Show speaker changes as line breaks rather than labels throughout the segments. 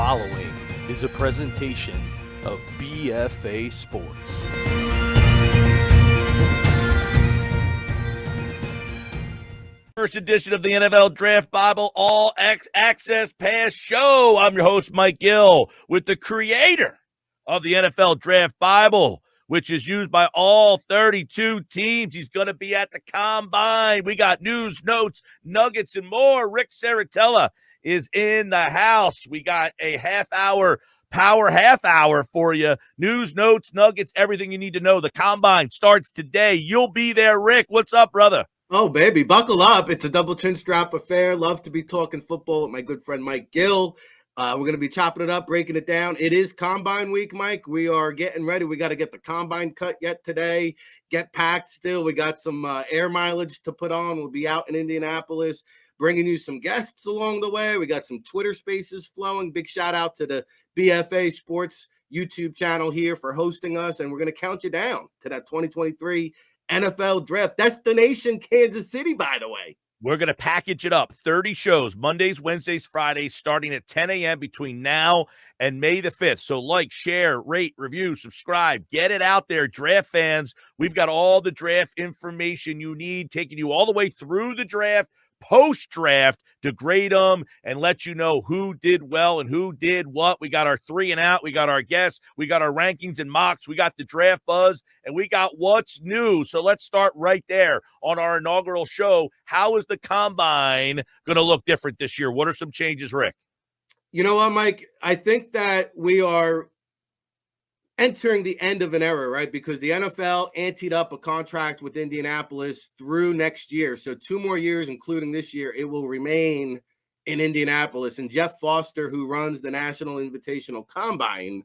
following is a presentation of BFA Sports.
First edition of the NFL Draft Bible All Access Pass Show. I'm your host, Mike Gill, with the creator of the NFL Draft Bible, which is used by all 32 teams. He's going to be at the Combine. We got news, notes, nuggets, and more. Ric Serritella is in the house. We got a half hour for you. News, notes, nuggets, everything you need to know. The Combine starts today. You'll be there, Rick. What's up, brother?
Oh, baby, buckle up. It's a double chin strap affair. Love to be talking football with my good friend Mike Gill. We're going to be chopping it up, breaking it down. It is Combine week, Mike. We are getting ready. We got to get the Combine cut yet today. Get packed still. We got some air mileage to put on. We'll be out in Indianapolis bringing you some guests along the way. We got some Twitter spaces flowing. Big shout out to the BFA Sports YouTube channel here for hosting us. And we're going to count you down to that 2023 NFL Draft Destination Kansas City, by the way.
We're going to package it up. 30 shows, Mondays, Wednesdays, Fridays, starting at 10 a.m. between now and May the 5th. So like, share, rate, review, subscribe. Get it out there, draft fans. We've got all the draft information you need, taking you all the way through the draft, post-draft, to grade them and let you know who did well and who did what. We got our 3 and out. We got our guests. We got our rankings and mocks. We got the draft buzz, and we got what's new. So let's start right there on our inaugural show. How is the Combine going to look different this year? What are some changes, Rick?
You know what, Mike? I think that we are entering the end of an era, right? Because the NFL anteed up a contract with Indianapolis through next year. So 2 more years, including this year, it will remain in Indianapolis. And Jeff Foster, who runs the National Invitational Combine,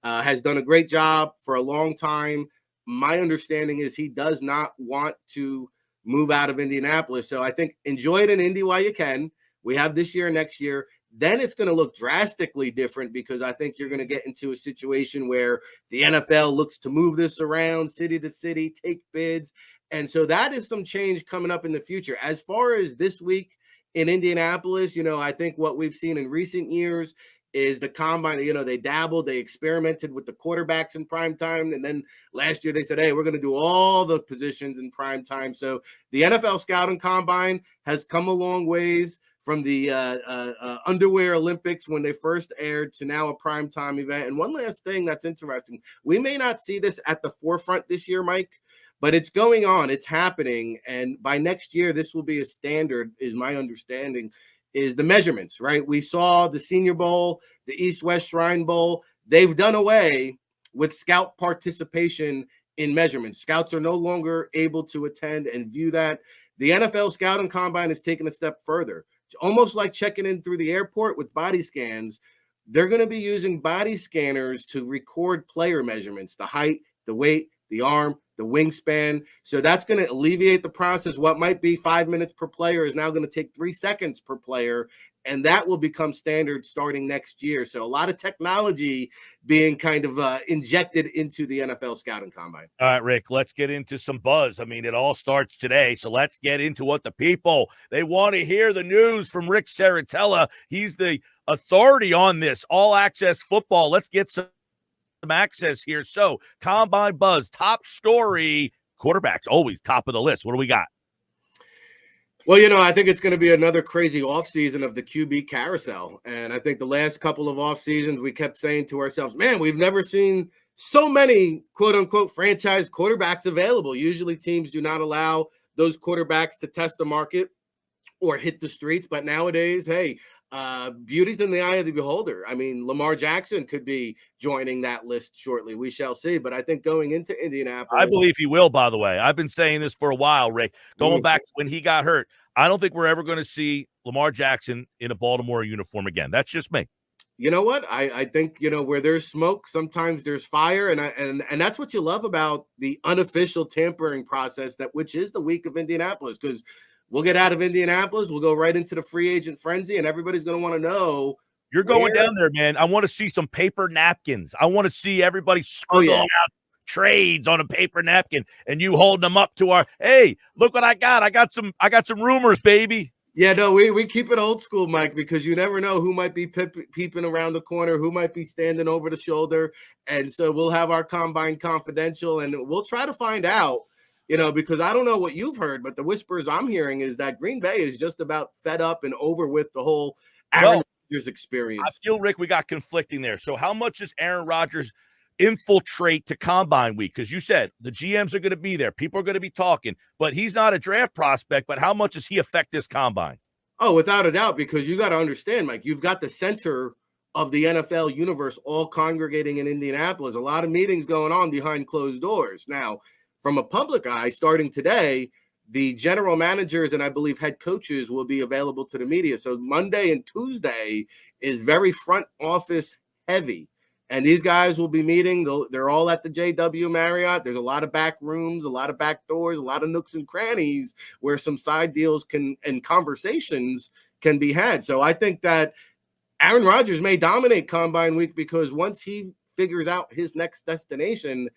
has done a great job for a long time. My understanding is he does not want to move out of Indianapolis. So I think enjoy it in Indy while you can. We have this year and next year. Then it's going to look drastically different because I think you're going to get into a situation where the NFL looks to move this around city to city, take bids. And so that is some change coming up in the future. As far as this week in Indianapolis, I think what we've seen in recent years is the Combine, they dabbled, they experimented with the quarterbacks in prime time. And then last year they said, hey, we're going to do all the positions in prime time. So the NFL Scouting Combine has come a long ways from the underwear Olympics when they first aired to now a primetime event. And one last thing that's interesting, we may not see this at the forefront this year, Mike, but it's going on, it's happening. And by next year, this will be a standard, is my understanding, is the measurements, right? We saw the Senior Bowl, the East-West Shrine Bowl. They've done away with scout participation in measurements. Scouts are no longer able to attend and view that. The NFL Scouting Combine has taken a step further. Almost like checking in through the airport with body scans, they're going to be using body scanners to record player measurements, the height, the weight, the arm, the wingspan. So that's going to alleviate the process. What might be 5 minutes per player is now going to take 3 seconds per player. And that will become standard starting next year. So a lot of technology being kind of injected into the NFL Scouting Combine.
All right, Rick, let's get into some buzz. I mean, it all starts today. So let's get into what the people, they want to hear the news from Ric Serritella. He's the authority on this all access football. Let's get some access here. So Combine buzz, top story, quarterbacks, always top of the list. What do we got?
Well, I think it's going to be another crazy offseason of the QB carousel. And I think the last couple of off seasons, we kept saying to ourselves, man, we've never seen so many quote unquote franchise quarterbacks available. Usually teams do not allow those quarterbacks to test the market or hit the streets. But nowadays, hey, beauty's in the eye of the beholder. I mean, Lamar Jackson could be joining that list shortly. We shall see. But I think going into Indianapolis,
I believe he will, by the way. I've been saying this for a while, Rick. Going back to when he got hurt, I don't think we're ever going to see Lamar Jackson in a Baltimore uniform again. That's just me.
You know what? I think, where there's smoke, sometimes there's fire. And that's what you love about the unofficial tampering process, which is the week of Indianapolis, because we'll get out of Indianapolis. We'll go right into the free agent frenzy, and everybody's going to want to know.
You're going down there, man. I want to see some paper napkins. I want to see everybody scribbling out trades on a paper napkin and you holding them up to our, hey, look what I got. I got some rumors, baby.
Yeah, no, we keep it old school, Mike, because you never know who might be peeping around the corner, who might be standing over the shoulder. And so we'll have our combine confidential and we'll try to find out, because I don't know what you've heard, but the whispers I'm hearing is that Green Bay is just about fed up and over with the whole Aaron
Well,
Rodgers
I
experience.
feel, Rick, we got conflicting there. So how much does Aaron Rodgers infiltrate to combine week? Because you said the GMs are going to be there. People are going to be talking, but he's not a draft prospect. But how much does he affect this combine?
Oh, without a doubt, because you got to understand, Mike, you've got the center of the NFL universe all congregating in Indianapolis. A lot of meetings going on behind closed doors. Now, from a public eye, starting today, the general managers and I believe head coaches will be available to the media. So Monday and Tuesday is very front office heavy. And these guys will be meeting. They're all at the JW Marriott. There's a lot of back rooms, a lot of back doors, a lot of nooks and crannies where some side deals and conversations can be had. So I think that Aaron Rodgers may dominate Combine Week because once he figures out his next destination,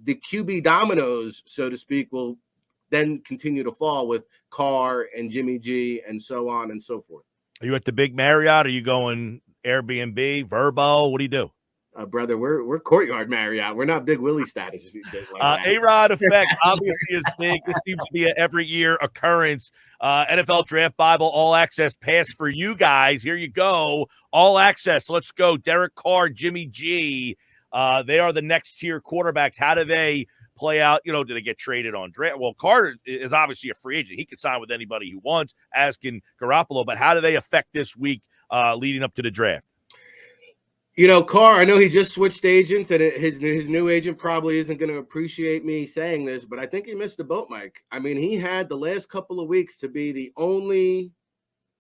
the QB dominoes, so to speak, will then continue to fall with Carr and Jimmy G and so on and so forth.
Are you at the big Marriott? Are you going Airbnb, Verbo? What do you do?
Brother, we're Courtyard Marriott. We're not Big Willie status. Like
A-Rod effect obviously is big. This seems to be an every year occurrence. NFL Draft Bible All Access Pass for you guys. Here you go. All access. Let's go. Derek Carr, Jimmy G. They are the next tier quarterbacks. How do they play out? Do they get traded on draft? Well, Carr is obviously a free agent. He can sign with anybody he wants, as can Garoppolo. But how do they affect this week leading up to the draft?
Carr, I know he just switched agents, and his new agent probably isn't going to appreciate me saying this, but I think he missed the boat, Mike. I mean, he had the last couple of weeks to be the only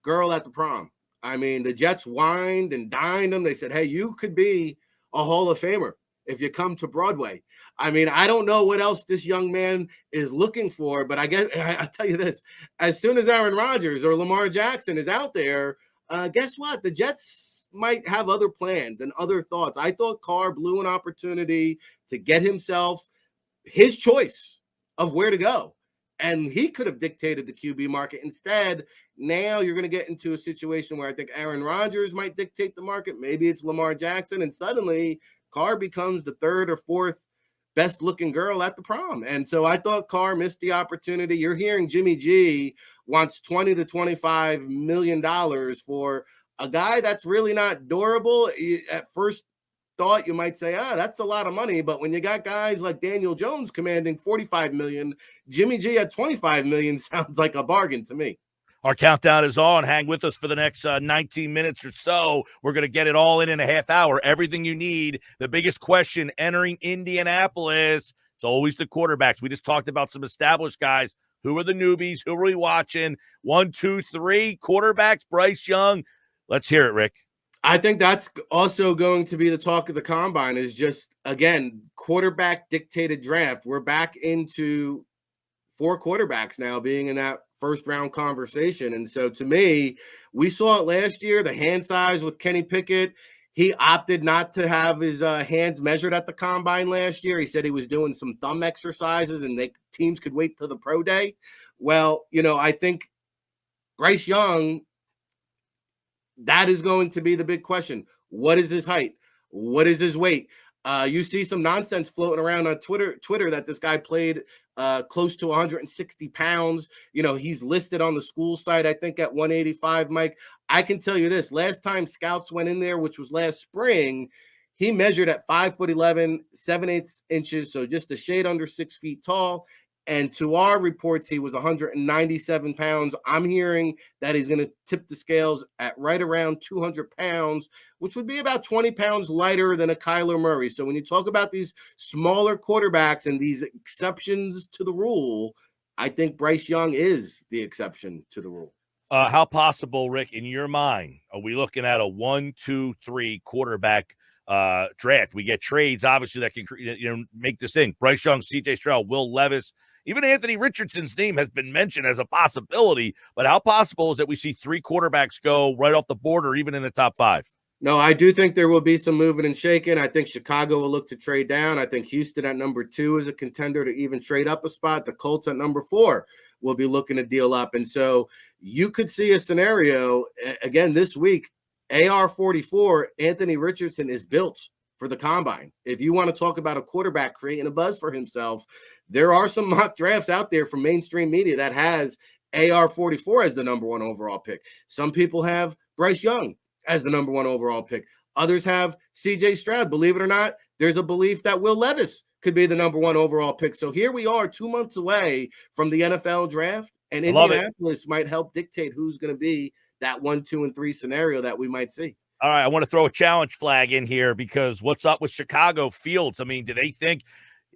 girl at the prom. I mean, the Jets whined and dined him. They said, hey, you could be a Hall of Famer if you come to Broadway. I mean, I don't know what else this young man is looking for, but I tell you this, as soon as Aaron Rodgers or Lamar Jackson is out there, guess what? The Jets might have other plans and other thoughts. I thought Carr blew an opportunity to get himself his choice of where to go. And he could have dictated the QB market. Instead, now you're going to get into a situation where I think Aaron Rodgers might dictate the market. Maybe it's Lamar Jackson. And suddenly Carr becomes the third or fourth best looking girl at the prom. And so I thought Carr missed the opportunity. You're hearing Jimmy G wants $20 to $25 million for a guy that's really not durable. At first thought, you might say, that's a lot of money. But when you got guys like Daniel Jones commanding $45 million, Jimmy G at $25 million sounds like a bargain to me.
Our countdown is on. Hang with us for the next 19 minutes or so. We're going to get it all in a half hour. Everything you need. The biggest question entering Indianapolis, it's always the quarterbacks. We just talked about some established guys. Who are the newbies? Who are we watching? 1, 2, 3 quarterbacks. Bryce Young. Let's hear it, Rick.
I think that's also going to be the talk of the combine is just, again, quarterback dictated draft. We're back into 4 quarterbacks now being in that first round conversation. And so to me, we saw it last year, the hand size with Kenny Pickett. He opted not to have his hands measured at the combine last year. He said he was doing some thumb exercises and teams could wait till the pro day. Well, I think Bryce Young, that is going to be the big question. What is his height? What is his weight? You see some nonsense floating around on Twitter that this guy played close to 160 pounds. He's listed on the school site, I think, at 185, Mike. I can tell you this. Last time scouts went in there, which was last spring, he measured at 5'11", 7/8 inches, so just a shade under 6 feet tall. And to our reports, he was 197 pounds. I'm hearing that he's going to tip the scales at right around 200 pounds, which would be about 20 pounds lighter than a Kyler Murray. So when you talk about these smaller quarterbacks and these exceptions to the rule, I think Bryce Young is the exception to the rule.
How possible, Rick, in your mind, are we looking at a 1, 2, 3 quarterback draft? We get trades, obviously, that can make this thing. Bryce Young, C.J. Stroud, Will Levis, even Anthony Richardson's name has been mentioned as a possibility. But how possible is that we see 3 quarterbacks go right off the board or even in the top 5?
No, I do think there will be some moving and shaking. I think Chicago will look to trade down. I think Houston at number 2 is a contender to even trade up a spot. The Colts at number 4 will be looking to deal up. And so you could see a scenario again this week. AR-44, Anthony Richardson is built for the combine. If you want to talk about a quarterback creating a buzz for himself, there are some mock drafts out there from mainstream media that has AR-44 as the number 1 overall pick. Some people have Bryce Young as the number 1 overall pick. Others have CJ Stroud. Believe it or not, there's a belief that Will Levis could be the number 1 overall pick. So here we are 2 months away from the NFL draft, and Indianapolis might help dictate who's going to be that 1, 2, and 3 scenario that we might see.
All right, I want to throw a challenge flag in here because what's up with Chicago Fields? I mean, do they think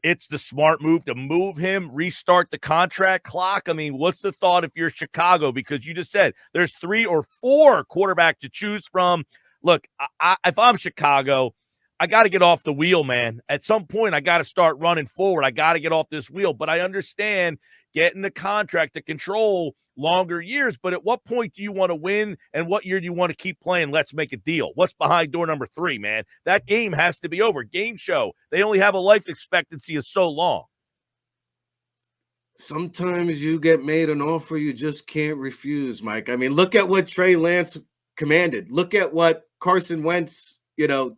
it's the smart move to move him, restart the contract clock? I mean, what's the thought if you're Chicago? Because you just said there's 3 or 4 quarterbacks to choose from. Look, if I'm Chicago, I got to get off the wheel, man. At some point, I got to start running forward. I got to get off this wheel. But I understand getting the contract to control longer years. But at what point do you want to win, and what year do you want to keep playing? Let's make a deal. What's behind door number 3, man? That game has to be over. Game show. They only have a life expectancy of so long.
Sometimes you get made an offer you just can't refuse, Mike. I mean, look at what Trey Lance commanded. Look at what Carson Wentz,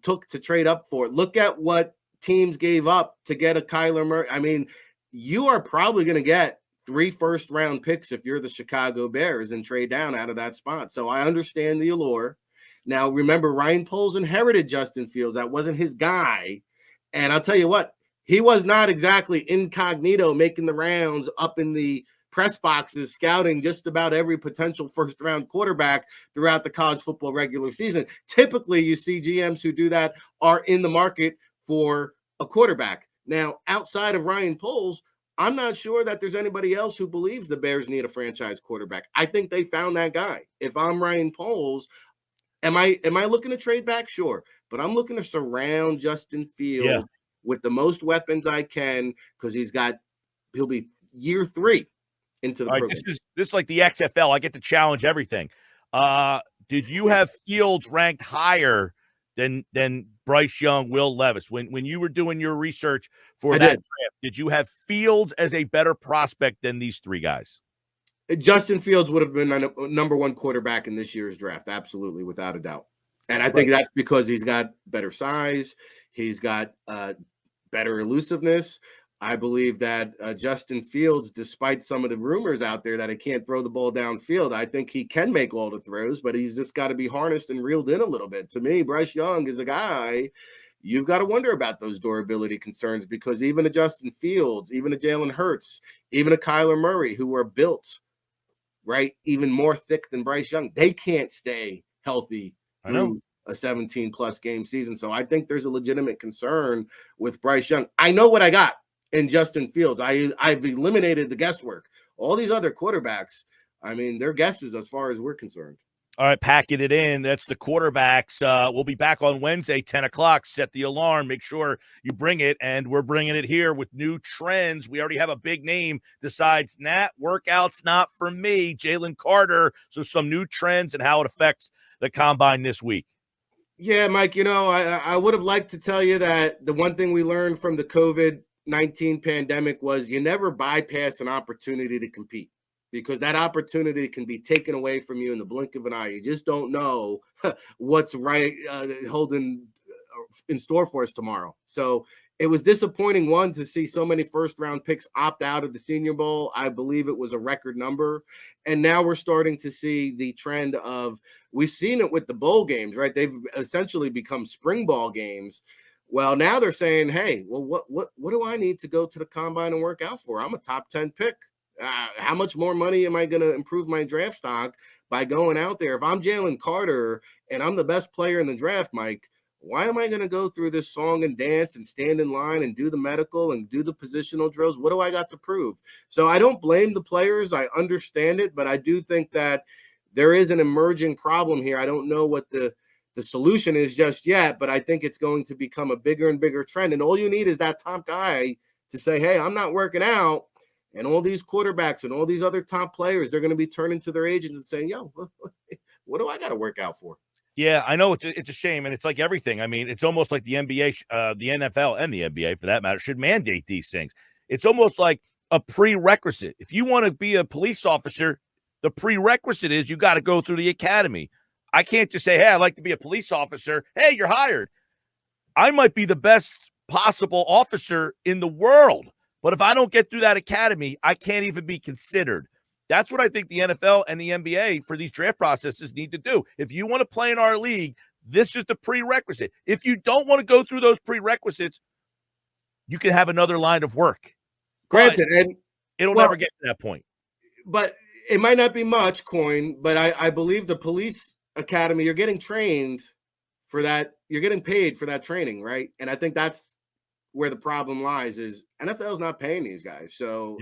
took to trade up for. Look at what teams gave up to get a Kyler Murray. I mean, you are probably going to get 3 first-round picks if you're the Chicago Bears and trade down out of that spot. So I understand the allure. Now, remember, Ryan Poles inherited Justin Fields. That wasn't his guy. And I'll tell you what, he was not exactly incognito making the rounds up in the press boxes, scouting just about every potential first-round quarterback throughout the college football regular season. Typically, you see GMs who do that are in the market for a quarterback. Now, outside of Ryan Poles, I'm not sure that there's anybody else who believes the Bears need a franchise quarterback. I think they found that guy. If I'm Ryan Poles, am I looking to trade back? Sure. But I'm looking to surround Justin Fields with the most weapons I can, because he'll be year 3 into the program.
This is like the XFL. I get to challenge everything. Did you have Fields ranked higher than Bryce Young, Will Levis? When you were doing your research for that draft, did you have Fields as a better prospect than these 3 guys?
Justin Fields would have been number 1 quarterback in this year's draft, absolutely, without a doubt. And I think that's because he's got better size. He's got better elusiveness. I believe that Justin Fields, despite some of the rumors out there that he can't throw the ball downfield, I think he can make all the throws, but he's just got to be harnessed and reeled in a little bit. To me, Bryce Young is a guy you've got to wonder about those durability concerns, because even a Justin Fields, even a Jalen Hurts, even a Kyler Murray, who are built, right, even more thick than Bryce Young, they can't stay healthy through a 17-plus game season. So I think there's a legitimate concern with Bryce Young. I know what I got in Justin Fields. I've eliminated the guesswork. All these other quarterbacks, I mean, they're guesses as far as we're concerned.
All right, packing it in. That's the quarterbacks. We'll be back on Wednesday, 10 o'clock. Set the alarm. Make sure you bring it, and we're bringing it here with new trends. We already have a big name decides, workout's not for me, Jalen Carter. So some new trends and how it affects the combine this week.
Yeah, Mike, I would have liked to tell you that the one thing we learned from the COVID-19 pandemic was you never bypass an opportunity to compete, because that opportunity can be taken away from you in the blink of an eye. You just don't know what's holding in store for us tomorrow. So it was disappointing, one, to see so many first-round picks opt out of the Senior Bowl. I believe it was a record number. And now we're starting to see the trend of, we've seen it with the bowl games, right? They've essentially become spring ball games. Well, now they're saying, hey, well, what do I need to go to the combine and work out for? I'm a top 10 pick. How much more money am I going to improve my draft stock by going out there? If I'm Jalen Carter and I'm the best player in the draft, Mike, why am I going to go through this song and dance and stand in line and do the medical and do the positional drills? What do I got to prove? So I don't blame the players. I understand it, but I do think that there is an emerging problem here. I don't know what the solution is just yet, but I think it's going to become a bigger and bigger trend. And all you need is that top guy to say, hey, I'm not working out. And all these quarterbacks and all these other top players, they're going to be turning to their agents and saying, yo, what do I got to work out for?
Yeah, I know it's a shame, and it's like everything. I mean, it's almost like the NBA, the NFL, and the NBA for that matter should mandate these things. It's almost like a prerequisite. If you want to be a police officer, the prerequisite is you got to go through the academy. I can't just say, "Hey, I'd like to be a police officer." Hey, you're hired. I might be the best possible officer in the world, but if I don't get through that academy, I can't even be considered. That's what I think the NFL and the NBA for these draft processes need to do. If you want to play in our league, this is the prerequisite. If you don't want to go through those prerequisites, you can have another line of work.
Granted, and
it'll never get to that point.
But it might not be much, Coin, but I believe the police academy, you're getting trained for that. You're getting paid for that training, right? And I think that's where the problem lies is NFL is not paying these guys. So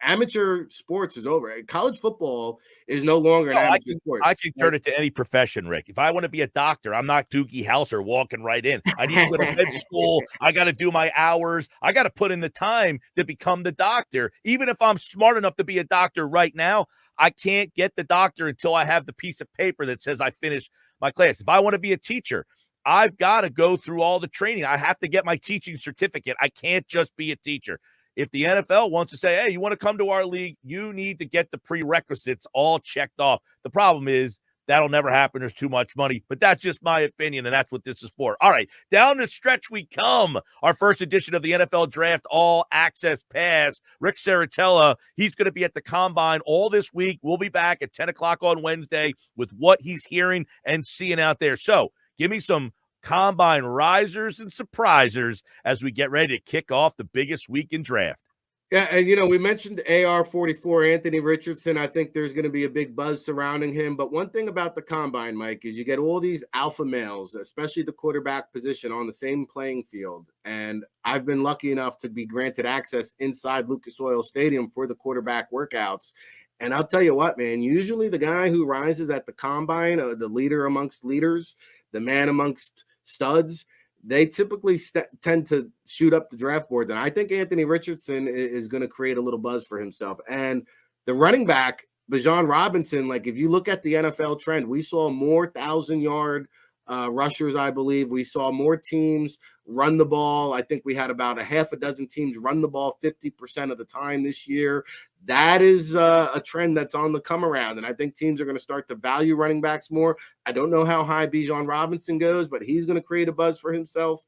amateur sports is over. College football is no longer an amateur sport.
I can turn it to any profession, Rick. If I want to be a doctor, I'm not Doogie Howser walking right in. I need to go to med school. I got to do my hours. I got to put in the time to become the doctor. Even if I'm smart enough to be a doctor right now, I can't get the doctor until I have the piece of paper that says I finished my class. If I want to be a teacher, I've got to go through all the training. I have to get my teaching certificate. I can't just be a teacher. If the NFL wants to say, hey, you want to come to our league, you need to get the prerequisites all checked off. The problem is that'll never happen. There's too much money, but that's just my opinion, and that's what this is for. All right, down the stretch we come. Our first edition of the NFL Draft All Access Pass. Ric Serritella, he's going to be at the Combine all this week. We'll be back at 10 o'clock on Wednesday with what he's hearing and seeing out there. So give me some Combine risers and surprisers as we get ready to kick off the biggest week in draft.
Yeah, and we mentioned AR-44, Anthony Richardson. I think there's going to be a big buzz surrounding him. But one thing about the Combine, Mike, is you get all these alpha males, especially the quarterback position, on the same playing field. And I've been lucky enough to be granted access inside Lucas Oil Stadium for the quarterback workouts. And I'll tell you what, man, usually the guy who rises at the Combine, the leader amongst leaders, the man amongst studs, they typically tend to shoot up the draft boards. And I think Anthony Richardson is going to create a little buzz for himself. And the running back, Bijan Robinson, like if you look at the NFL trend, we saw more 1,000-yard rushers, I believe. We saw more teams run the ball. I think we had about a half a dozen teams run the ball 50% of the time this year. That is a trend that's on the come around, and I think teams are going to start to value running backs more. I don't know how high Bijan Robinson goes, but he's going to create a buzz for himself.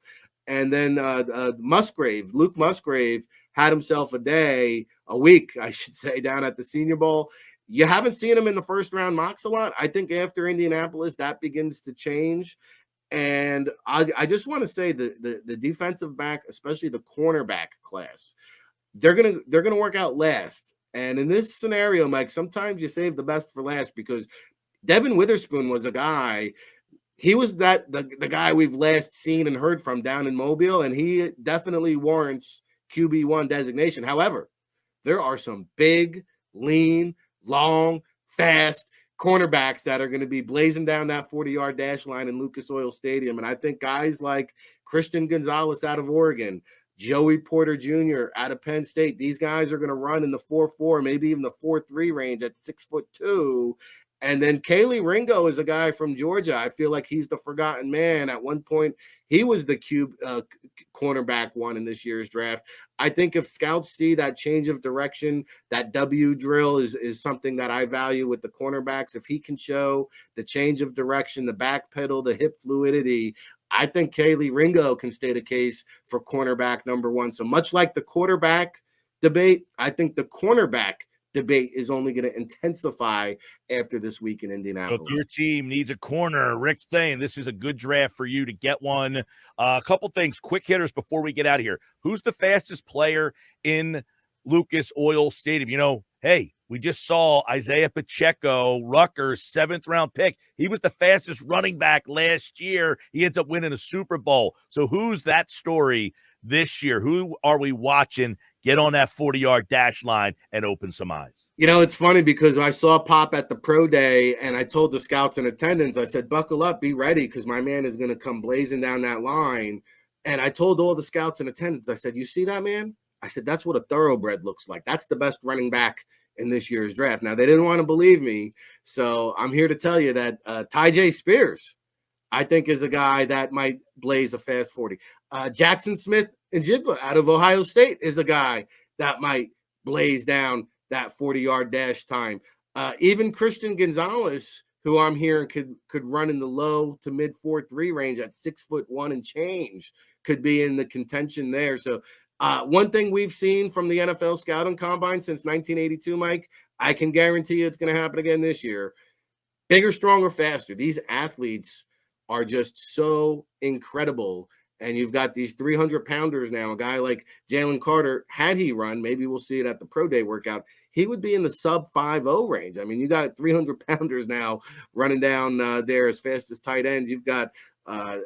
And then Luke Musgrave had himself a week, I should say, down at the Senior Bowl. You haven't seen him in the first-round mocks a lot. I think after Indianapolis, that begins to change. And I just want to say the defensive back, especially the cornerback class, they're gonna work out last. And in this scenario, Mike, sometimes you save the best for last because Devin Witherspoon was a guy. He was the guy we've last seen and heard from down in Mobile, and he definitely warrants QB1 designation. However, there are some big, lean, long, fast cornerbacks that are going to be blazing down that 40-yard dash line in Lucas Oil Stadium. And I think guys like Christian Gonzalez out of Oregon, Joey Porter Jr. out of Penn State, these guys are going to run in the 4.4, maybe even the 4.3 range at 6'2". And then Kaylee Ringo is a guy from Georgia. I feel like he's the forgotten man. At one point, he was the cornerback one in this year's draft. I think if scouts see that change of direction, that W drill is something that I value with the cornerbacks. If he can show the change of direction, the back pedal, the hip fluidity, I think Kaylee Ringo can state a case for cornerback number one. So much like the quarterback debate, I think the cornerback debate is only going to intensify after this week in Indianapolis.
So if your team needs a corner, Rick's saying this is a good draft for you to get one. A couple things, quick hitters before we get out of here. Who's the fastest player in Lucas Oil Stadium? Hey, we just saw Isaiah Pacheco, Rutgers, 7th-round pick. He was the fastest running back last year. He ends up winning a Super Bowl. So who's that story this year? Who are we watching get on that 40-yard dash line and open some eyes?
It's funny because I saw Pop at the pro day, and I told the scouts in attendance, I said, buckle up, be ready, because my man is going to come blazing down that line. And I told all the scouts in attendance, I said, you see that, man? I said, that's what a thoroughbred looks like. That's the best running back in this year's draft. Now, they didn't want to believe me, so I'm here to tell you that Tyjae Spears I think is a guy that might blaze a fast 40. Jackson Smith and Jigba out of Ohio State is a guy that might blaze down that 40-yard dash time. Even Christian Gonzalez, who I'm hearing could run in the low to mid 4.3 range at 6'1" and change, could be in the contention there. So one thing we've seen from the NFL scouting combine since 1982, Mike, I can guarantee you it's going to happen again this year. Bigger, stronger, faster. These athletes are just so incredible. And you've got these 300-pounders now. A guy like Jalen Carter, had he run, maybe we'll see it at the pro day workout, he would be in the sub 5.0 range. I mean, you got 300-pounders now running down there as fast as tight ends. You've got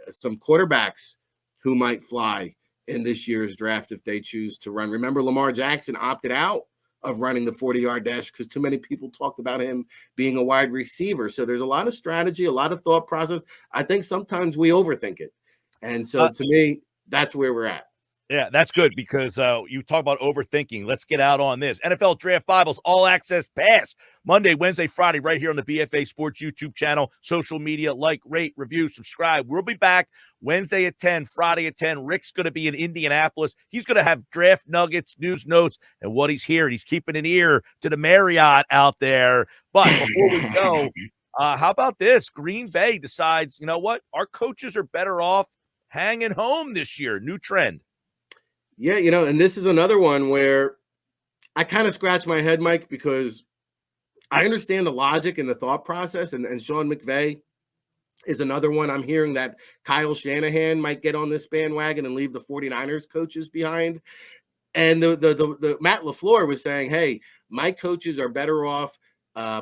some quarterbacks who might fly in this year's draft if they choose to run. Remember, Lamar Jackson opted out of running the 40-yard dash because too many people talked about him being a wide receiver. So there's a lot of strategy, a lot of thought process. I think sometimes we overthink it. And so to me, that's where we're at.
Yeah, that's good because you talk about overthinking. Let's get out on this. NFL Draft Bibles, All Access Pass, Monday, Wednesday, Friday, right here on the BFA Sports YouTube channel, social media, like, rate, review, subscribe. We'll be back Wednesday at 10, Friday at 10. Rick's going to be in Indianapolis. He's going to have draft nuggets, news notes, and what he's hearing. He's keeping an ear to the Marriott out there. But before we go, how about this? Green Bay decides, you know what? Our coaches are better off hanging home this year. New trend.
Yeah, and this is another one where I kind of scratch my head, Mike, because I understand the logic and the thought process, and Sean McVay is another one. I'm hearing that Kyle Shanahan might get on this bandwagon and leave the 49ers coaches behind. And the Matt LaFleur was saying, hey, my coaches are better off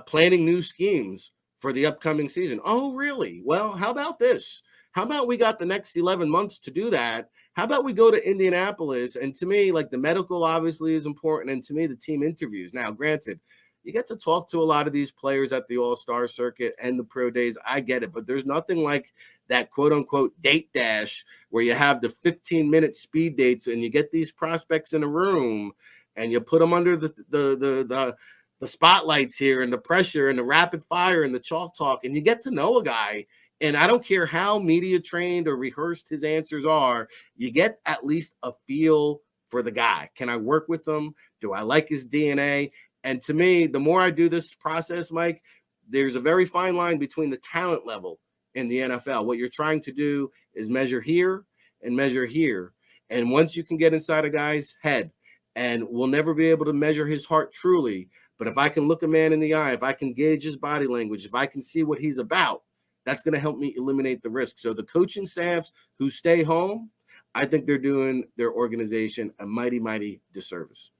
planning new schemes for the upcoming season. Oh, really? Well, how about this? How about we got the next 11 months to do that? How about we go to Indianapolis? And to me, like, the medical obviously is important. And to me, the team interviews. Now, granted, you get to talk to a lot of these players at the All-Star circuit and the pro days. I get it. But there's nothing like that quote-unquote date dash where you have the 15-minute speed dates and you get these prospects in a room and you put them under the spotlights here and the pressure and the rapid fire and the chalk talk. And you get to know a guy. And I don't care how media trained or rehearsed his answers are, you get at least a feel for the guy. Can I work with him? Do I like his DNA? And to me, the more I do this process, Mike, there's a very fine line between the talent level in the NFL. What you're trying to do is measure here and measure here. And once you can get inside a guy's head, and we'll never be able to measure his heart truly, but if I can look a man in the eye, if I can gauge his body language, if I can see what he's about, that's going to help me eliminate the risk. So the coaching staffs who stay home, I think they're doing their organization a mighty, mighty disservice.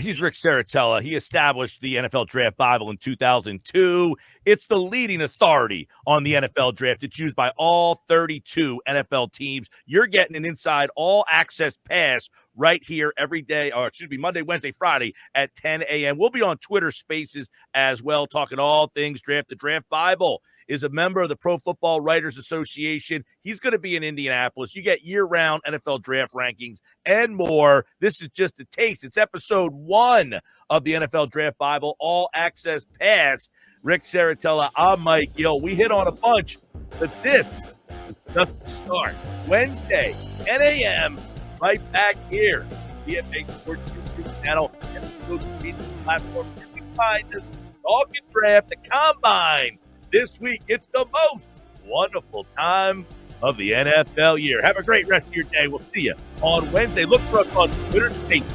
He's Ric Serritella. He established the NFL Draft Bible in 2002. It's the leading authority on the NFL Draft. It's used by all 32 NFL teams. You're getting an inside all-access pass right here every day, or excuse me, Monday, Wednesday, Friday at 10 a.m. We'll be on Twitter Spaces as well, talking all things draft. The Draft Bible is a member of the Pro Football Writers Association. He's going to be in Indianapolis. You get year-round NFL draft rankings and more. This is just a taste. It's episode 1 of the NFL Draft Bible, All Access Pass. Ric Serritella, I'm Mike Gill. We hit on a bunch, but this is just the start. Wednesday, 10 a.m., right back here. BFA Sports YouTube channel and the social media platform where we find us talking draft, the combine. This week, it's the most wonderful time of the NFL year. Have a great rest of your day. We'll see you on Wednesday. Look for us on Twitter Spaces.